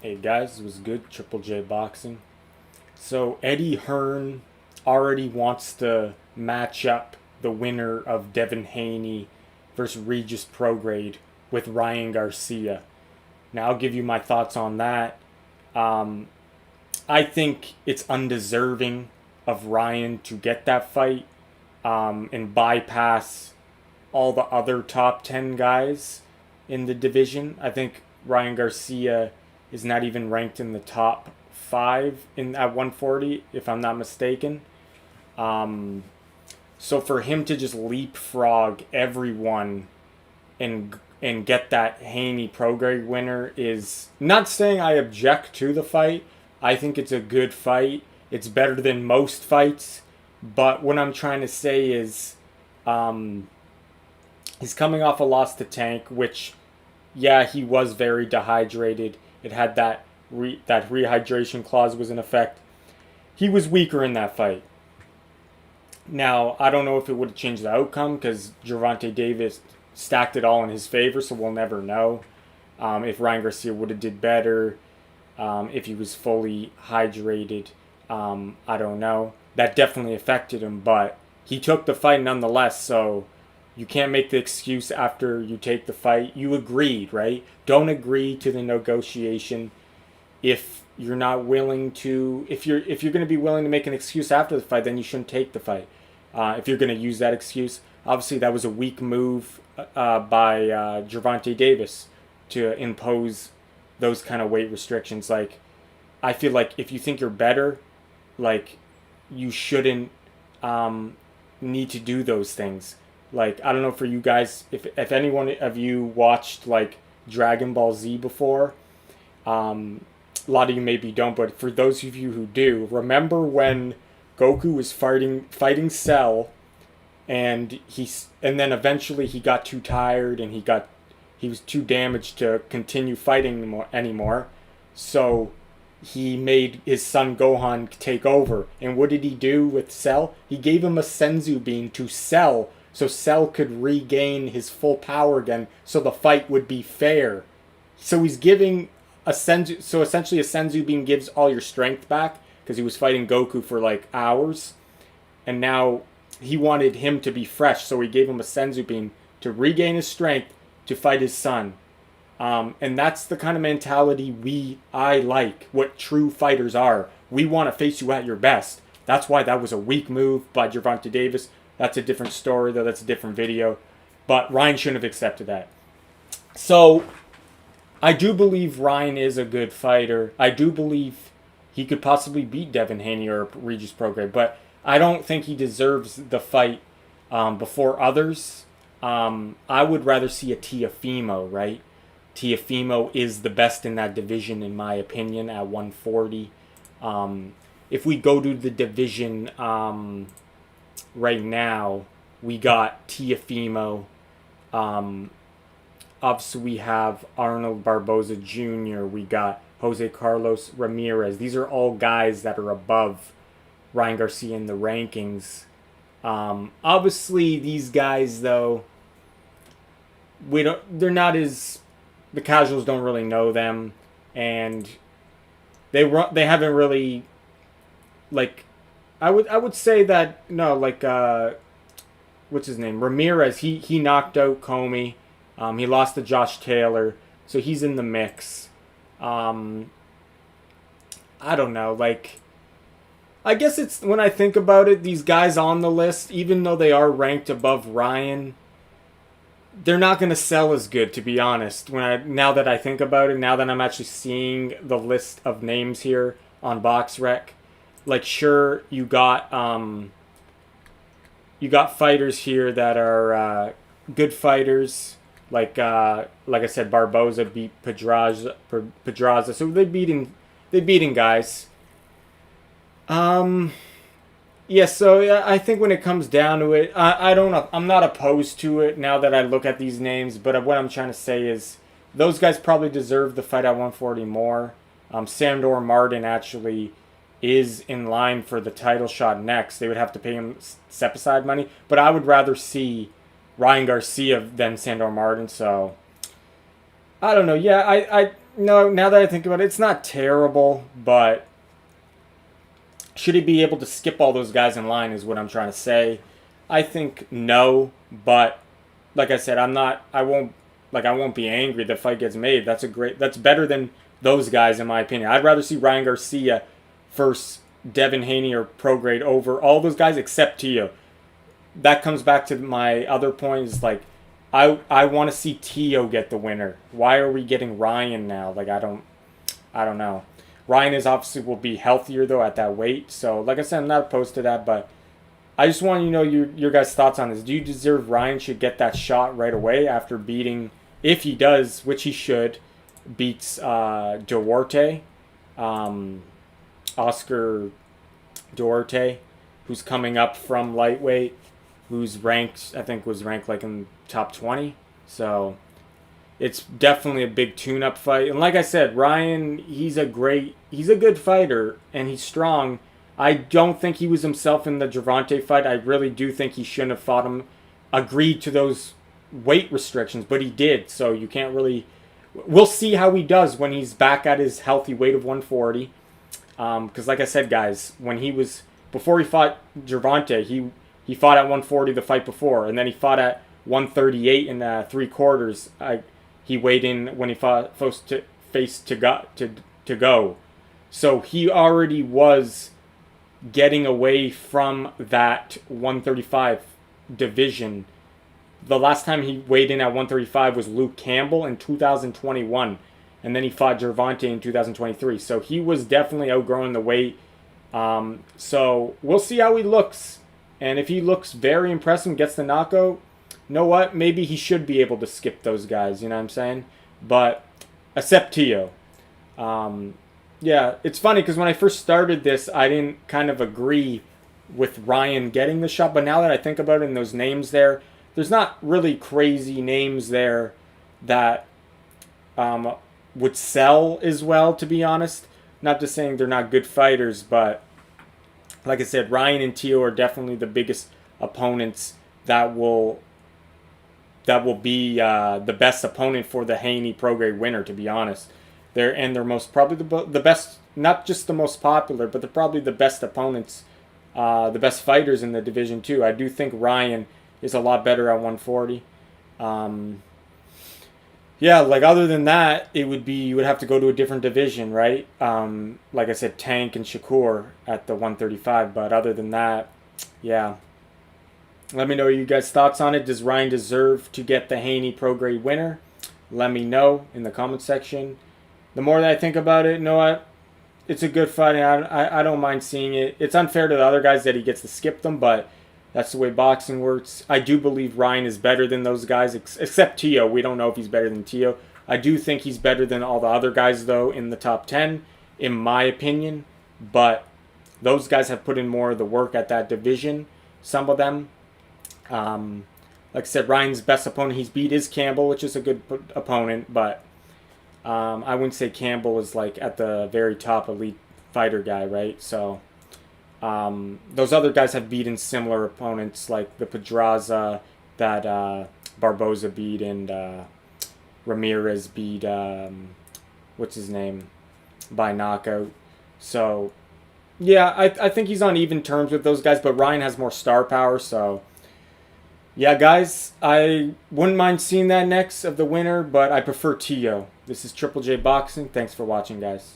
Hey guys, it was good. Triple J Boxing. So Eddie Hearn already wants to match up the winner of Devin Haney versus Regis Prograde with Ryan Garcia. Now I'll give you my thoughts on that. Um, I think it's undeserving of Ryan to get that fight and bypass all the other top 10 guys in the division. I think Ryan Garcia is not even ranked in the top five in at 140, if I'm not mistaken. Um, so for him to just leapfrog everyone and get that Haney-Prograis winner is not saying I object to the fight. I think it's a good fight. It's better than most fights. But what I'm trying to say is um, he's coming off a loss to Tank, which, yeah, he was very dehydrated. It had that rehydration clause was in effect. He was weaker in that fight. Now, I don't know if it would have changed the outcome because Gervonta Davis stacked it all in his favor, so we'll never know if Ryan Garcia would have did better, if he was fully hydrated. I don't know. That definitely affected him, but he took the fight nonetheless, so you can't make the excuse after you take the fight. You agreed, right? Don't agree to the negotiation if you're not willing to. If you're going to be willing to make an excuse after the fight, then you shouldn't take the fight. If you're going to use that excuse, obviously that was a weak move by Gervonta Davis to impose those kind of weight restrictions. Like, I feel like if you think you're better, like, you shouldn't need to do those things. Like, I don't know for you guys, if anyone of you watched like Dragon Ball Z before, a lot of you maybe don't, but for those of you who do, remember when Goku was fighting Cell, and then eventually he got too tired and he was too damaged to continue fighting anymore. So he made his son Gohan take over. And what did he do with Cell? He gave him a Senzu bean to Cell so Cell could regain his full power again so the fight would be fair. So he's giving a Senzu, so essentially a Senzu bean gives all your strength back because he was fighting Goku for like hours, and now he wanted him to be fresh, so he gave him a Senzu bean to regain his strength to fight his son. And that's the kind of mentality I like, what true fighters are. We want to face you at your best. That's why that was a weak move by Gervonta Davis. That's a different story, though. That's a different video. But Ryan shouldn't have accepted that. So I do believe Ryan is a good fighter. I do believe he could possibly beat Devin Haney or Regis Prograis, but I don't think he deserves the fight before others. I would rather see a Tiafimo, right? Tiafimo is the best in that division, in my opinion, at 140. If we go to the division right now, we got Tiafimo. Obviously, we have Arnold Barboza Jr. We got Jose Carlos Ramirez. These are all guys that are above Ryan Garcia in the rankings. Obviously, these guys, though, they're not as, the casuals don't really know them, and they haven't really, like, I would say that, no, like, what's his name, Ramirez, he knocked out Comey. He lost to Josh Taylor, so he's in the mix. I don't know, like, I guess it's, when I think about it, these guys on the list, even though they are ranked above Ryan, they're not going to sell as good, to be honest. Now that I think about it, now that I'm actually seeing the list of names here on BoxRec, like, sure, you got fighters here that are good fighters. Like I said, Barboza beat Pedraza, so they beating guys. Yeah, so yeah, I think when it comes down to it, I don't know. I'm not opposed to it now that I look at these names, but what I'm trying to say is those guys probably deserve the fight at 140 more. Sandor Martin actually is in line for the title shot next. They would have to pay him step aside money, but I would rather see Ryan Garcia than Sandor Martin. So I don't know. Yeah, No, now that I think about it, it's not terrible, but should he be able to skip all those guys in line is what I'm trying to say. I think no, but like I said, I won't be angry the fight gets made. That's better than those guys in my opinion. I'd rather see Ryan Garcia versus Devin Haney or Prograde over all those guys except Tio. That comes back to my other point is like I want to see Tio get the winner. Why are we getting Ryan now? Like I don't know. Ryan is obviously will be healthier though at that weight. So like I said, I'm not opposed to that, but I just want to know your guys' thoughts on this. Do you deserve Ryan should get that shot right away after beating, if he does, which he should, beats Duarte, Oscar Duarte, who's coming up from lightweight, who's ranked, I think was ranked like in top 20. So it's definitely a big tune-up fight. And like I said, Ryan, he's a good fighter, and he's strong. I don't think he was himself in the Gervonta fight. I really do think he shouldn't have fought him, agreed to those weight restrictions, but he did. So you can't really... We'll see how he does when he's back at his healthy weight of 140. Because like I said, guys, before he fought Gervonta, he fought at 140 the fight before, and then he fought at 138 in 3/4. He weighed in when he fought face to go. So he already was getting away from that 135 division. The last time he weighed in at 135 was Luke Campbell in 2021, and then he fought Gervonta in 2023. So he was definitely outgrowing the weight. So we'll see how he looks, and if he looks very impressive and gets the knockout, you know what? Maybe he should be able to skip those guys. You know what I'm saying? But except Tio. Yeah, it's funny because when I first started this, I didn't kind of agree with Ryan getting the shot. But now that I think about it, and those names there's not really crazy names there that would sell as well, to be honest. Not just saying they're not good fighters, but like I said, Ryan and Tio are definitely the biggest opponents that will be the best opponent for the Haney-Prograis winner, to be honest. They're most probably the best, not just the most popular, but they're probably the best opponents, the best fighters in the division too. I do think Ryan is a lot better at 140. Yeah, like other than that, you would have to go to a different division, right? Like I said, Tank and Shakur at the 135. But other than that, yeah. Let me know your guys' thoughts on it. Does Ryan deserve to get the Haney-Prograis winner? Let me know in the comment section. The more that I think about it, you know what? It's a good fight, and I don't mind seeing it. It's unfair to the other guys that he gets to skip them, but that's the way boxing works. I do believe Ryan is better than those guys, except Tio. We don't know if he's better than Tio. I do think he's better than all the other guys, though, in the top 10, in my opinion. But those guys have put in more of the work at that division, some of them. Like I said, Ryan's best opponent he's beat is Campbell, which is a good opponent, but I wouldn't say Campbell is like at the very top elite fighter guy, right? So those other guys have beaten similar opponents like the Pedraza that Barboza beat and Ramirez beat, what's his name, by knockout. So yeah, I think he's on even terms with those guys, but Ryan has more star power, so yeah, guys, I wouldn't mind seeing that next of the winner, but I prefer Tio. This is Triple J Boxing. Thanks for watching, guys.